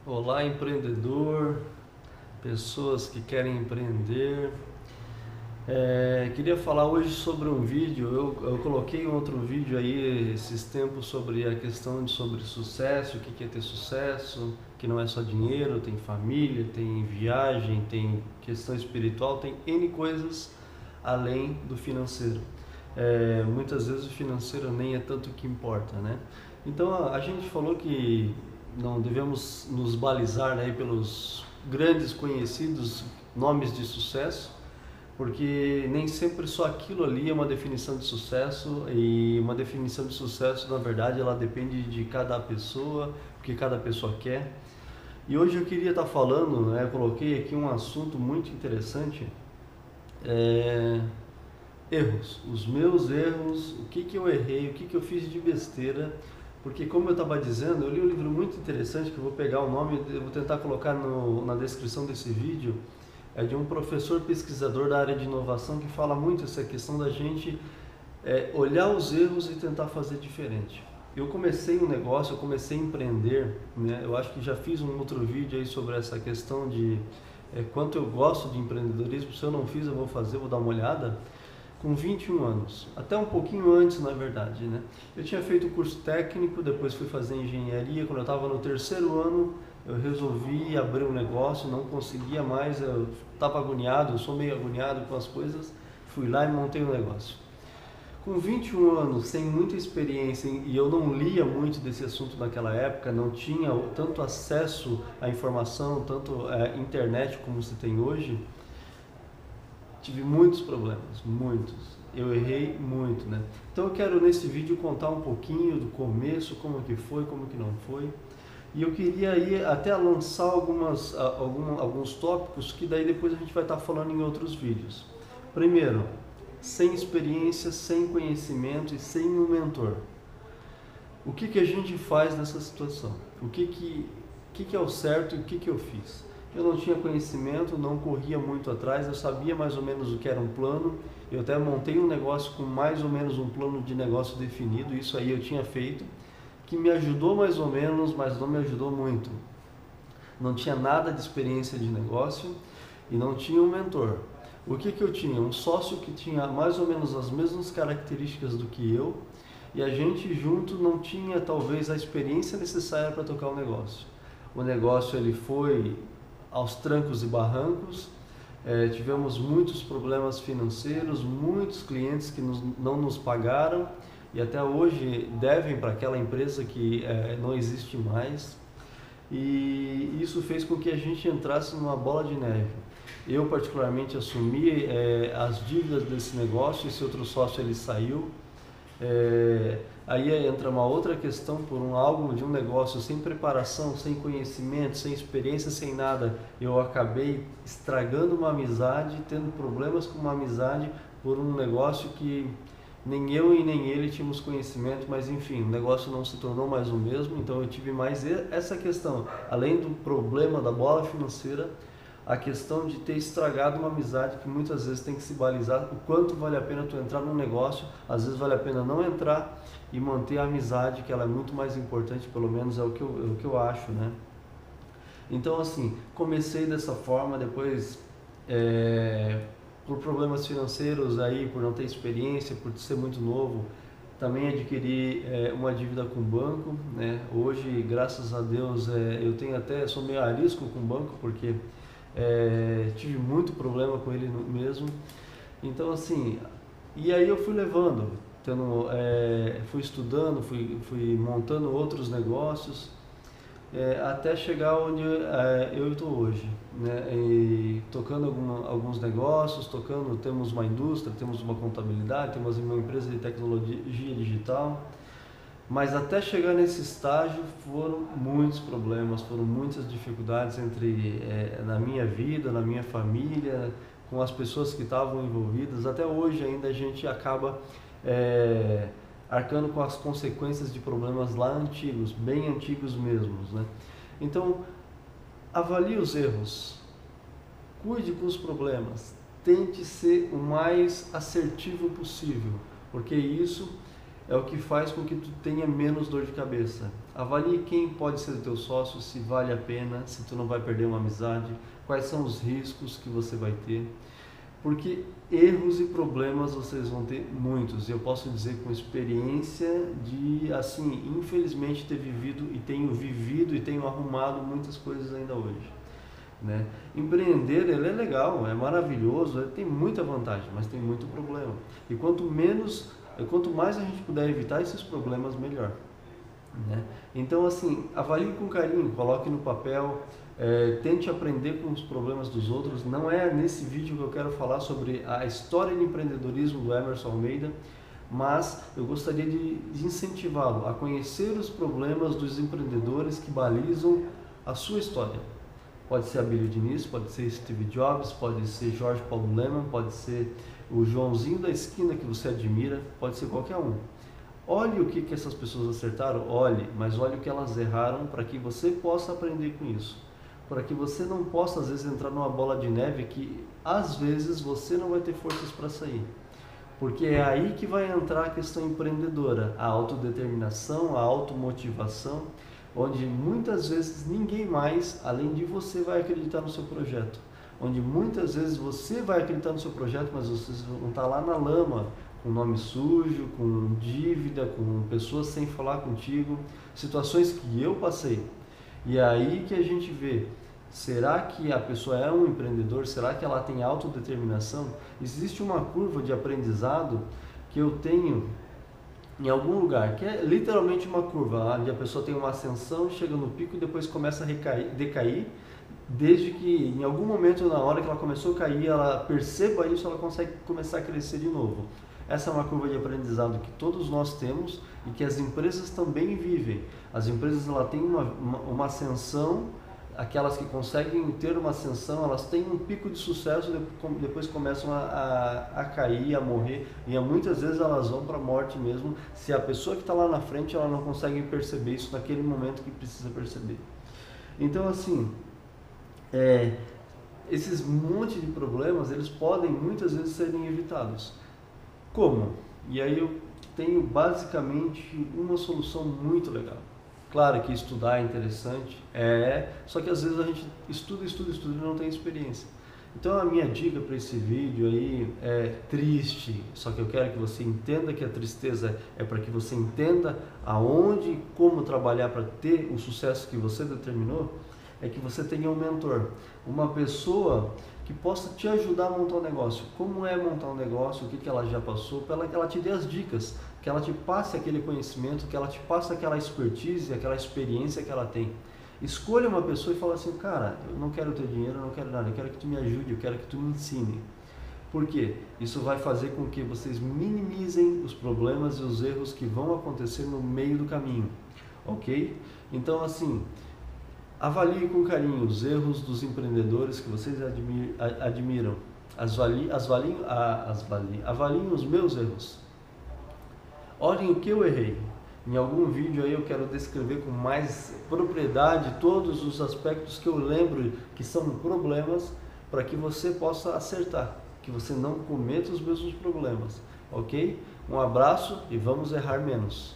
Olá, empreendedor, pessoas que querem empreender. Queria falar hoje sobre um vídeo. Eu coloquei um outro vídeo aí esses tempos sobre a questão sobre sucesso, o que é ter sucesso, que não é só dinheiro, tem família, tem viagem, tem questão espiritual, tem N coisas além do financeiro. Muitas vezes o financeiro nem é tanto o que importa, né? Então a gente falou que não devemos nos balizar, né, pelos grandes conhecidos nomes de sucesso, porque nem sempre só aquilo ali é uma definição de sucesso, e uma definição de sucesso, na verdade, ela depende de cada pessoa, o que cada pessoa quer. E hoje eu queria estar falando, né, eu coloquei aqui um assunto muito interessante, erros, os meus erros, o que eu errei, o que eu fiz de besteira. Porque, como eu estava dizendo, eu li um livro muito interessante, que eu vou pegar o nome, eu vou tentar colocar na descrição desse vídeo. É de um professor pesquisador da área de inovação que fala muito essa questão da gente olhar os erros e tentar fazer diferente. Eu comecei um negócio, eu comecei a empreender, né? Eu acho que já fiz um outro vídeo aí sobre essa questão de quanto eu gosto de empreendedorismo. Se eu não fiz, eu vou fazer, vou dar uma olhada. Com 21 anos, até um pouquinho antes, na verdade, né? Eu tinha feito o curso técnico, depois fui fazer engenharia. Quando eu estava no terceiro ano, eu resolvi abrir um negócio, não conseguia mais, eu estava agoniado, eu sou meio agoniado com as coisas, fui lá e montei um negócio. Com 21 anos, sem muita experiência, e eu não lia muito desse assunto naquela época, não tinha tanto acesso à informação, tanto internet como se tem hoje. Tive muitos problemas, muitos. Eu errei muito, né? Então eu quero nesse vídeo contar um pouquinho do começo, como que foi, como que não foi. E eu queria aí até lançar alguns tópicos que daí depois a gente vai estar falando em outros vídeos. Primeiro, sem experiência, sem conhecimento e sem um mentor. O que a gente faz nessa situação? O que é o certo e o que eu fiz? Eu não tinha conhecimento, não corria muito atrás, eu sabia mais ou menos o que era um plano. Eu até montei um negócio com mais ou menos um plano de negócio definido, isso aí eu tinha feito, que me ajudou mais ou menos, mas não me ajudou muito. Não tinha nada de experiência de negócio e não tinha um mentor. O que eu tinha? Um sócio que tinha mais ou menos as mesmas características do que eu, e a gente junto não tinha talvez a experiência necessária para tocar o negócio. O negócio ele foi aos trancos e barrancos, tivemos muitos problemas financeiros, muitos clientes que não nos pagaram e até hoje devem para aquela empresa que não existe mais, e isso fez com que a gente entrasse numa bola de neve. Eu particularmente assumi as dívidas desse negócio. Esse outro sócio ele saiu. Aí entra uma outra questão, algo de um negócio sem preparação, sem conhecimento, sem experiência, sem nada. Eu acabei estragando uma amizade, tendo problemas com uma amizade por um negócio que nem eu e nem ele tínhamos conhecimento, mas enfim, o negócio não se tornou mais o mesmo. Então eu tive mais essa questão, além do problema da bola financeira, a questão de ter estragado uma amizade, que muitas vezes tem que se balizar o quanto vale a pena tu entrar num negócio. Às vezes vale a pena não entrar e manter a amizade, que ela é muito mais importante, pelo menos é o que eu acho, né? Então assim, comecei dessa forma, depois por problemas financeiros aí, por não ter experiência, por ser muito novo, também adquiri uma dívida com o banco, né? Hoje, graças a Deus, sou meio arisco com o banco, porque tive muito problema com ele mesmo. Então assim, e aí eu fui levando, fui estudando, fui montando outros negócios, até chegar onde eu estou hoje, né? E tocando alguns negócios, temos uma indústria, temos uma contabilidade, temos uma empresa de tecnologia digital. Mas até chegar nesse estágio foram muitos problemas, foram muitas dificuldades na minha vida, na minha família, com as pessoas que estavam envolvidas. Até hoje ainda a gente acaba arcando com as consequências de problemas lá antigos, bem antigos mesmos, né? Então, avalie os erros, cuide com os problemas, tente ser o mais assertivo possível, porque isso é o que faz com que tu tenha menos dor de cabeça. Avalie quem pode ser o teu sócio, se vale a pena, se tu não vai perder uma amizade, quais são os riscos que você vai ter. Porque erros e problemas vocês vão ter muitos. Eu posso dizer com experiência de, assim, infelizmente ter vivido e tenho arrumado muitas coisas ainda hoje, né? Empreender, ele é legal, é maravilhoso, ele tem muita vantagem, mas tem muito problema. E quanto mais a gente puder evitar esses problemas, melhor, né? Então, assim, avalie com carinho, coloque no papel, tente aprender com os problemas dos outros. Não é nesse vídeo que eu quero falar sobre a história de empreendedorismo do Emerson Almeida, mas eu gostaria de incentivá-lo a conhecer os problemas dos empreendedores que balizam a sua história. Pode ser Abílio Diniz, pode ser Steve Jobs, pode ser Jorge Paulo Lemann, pode ser o Joãozinho da esquina que você admira, pode ser qualquer um. Olhe o que essas pessoas acertaram, mas olhe o que elas erraram para que você possa aprender com isso. Para que você não possa, às vezes, entrar numa bola de neve que, às vezes, você não vai ter forças para sair. Porque é aí que vai entrar a questão empreendedora, a autodeterminação, a automotivação, onde muitas vezes ninguém mais, além de você, vai acreditar no seu projeto. Onde muitas vezes você vai acreditar no seu projeto, mas vocês vão estar lá na lama, com nome sujo, com dívida, com pessoas sem falar contigo, situações que eu passei. E é aí que a gente vê, será que a pessoa é um empreendedor? Será que ela tem autodeterminação? Existe uma curva de aprendizado que eu tenho em algum lugar, que é literalmente uma curva, onde a pessoa tem uma ascensão, chega no pico e depois começa a decair, desde que em algum momento, na hora que ela começou a cair, ela perceba isso, ela consegue começar a crescer de novo. Essa é uma curva de aprendizado que todos nós temos e que as empresas também vivem. As empresas têm uma ascensão, aquelas que conseguem ter uma ascensão, elas têm um pico de sucesso, depois começam a cair, a morrer, e muitas vezes elas vão para a morte mesmo, se a pessoa que está lá na frente ela não consegue perceber isso naquele momento que precisa perceber. Então, assim, esses monte de problemas, eles podem muitas vezes serem evitados. Como? E aí eu tenho basicamente uma solução muito legal. Claro que estudar é interessante, só que às vezes a gente estuda e não tem experiência. Então a minha dica para esse vídeo aí é triste, só que eu quero que você entenda que a tristeza é para que você entenda aonde e como trabalhar para ter o sucesso que você determinou, é que você tenha um mentor, uma pessoa que possa te ajudar a montar um negócio. Como é montar um negócio, o que ela já passou, para que ela te dê as dicas, que ela te passe aquele conhecimento, que ela te passe aquela expertise, aquela experiência que ela tem. Escolha uma pessoa e fala assim, cara, eu não quero teu dinheiro, eu não quero nada, eu quero que tu me ajude, eu quero que tu me ensine. Por quê? Isso vai fazer com que vocês minimizem os problemas e os erros que vão acontecer no meio do caminho, ok? Então, assim, avalie com carinho os erros dos empreendedores que vocês admiram. Avaliem os meus erros. Olhem o que eu errei. Em algum vídeo aí eu quero descrever com mais propriedade todos os aspectos que eu lembro que são problemas, para que você possa acertar, que você não cometa os mesmos problemas, ok? Um abraço e vamos errar menos.